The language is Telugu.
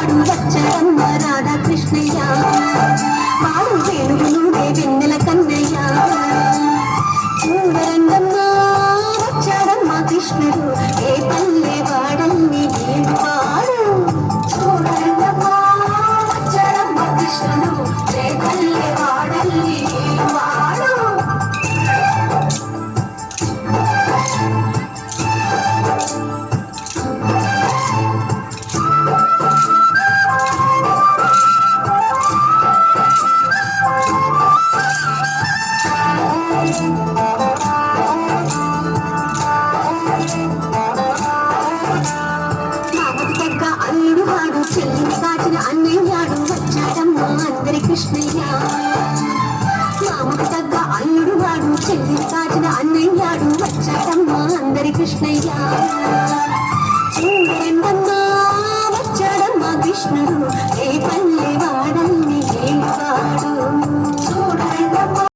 వాడు వచ్చాడమ్మ రాధాకృష్ణయ్య వాడు వేణుగునుడే వెన్నెల కన్నయ్య చూడరండమ్మా వచ్చాడమ్మ కృష్ణుడు ఏ పల్లె వాడల్ని వీడు వాడు చూడరండమ్మా వచ్చాడమ్మ కృష్ణుడు ఏ పల్లె వాడల్ని వీడు వాడు అల్లుడు వాడు చెల్లిని కాచిన అన్నయ్యాడు వచ్చాడమ్మా అందరి కృష్ణయ్య మామకు తగ్గ అల్లుడు వాడు చెల్లిని కాచిన అన్నయ్యాడు వచ్చాడమ్మా అందరి కృష్ణయ్య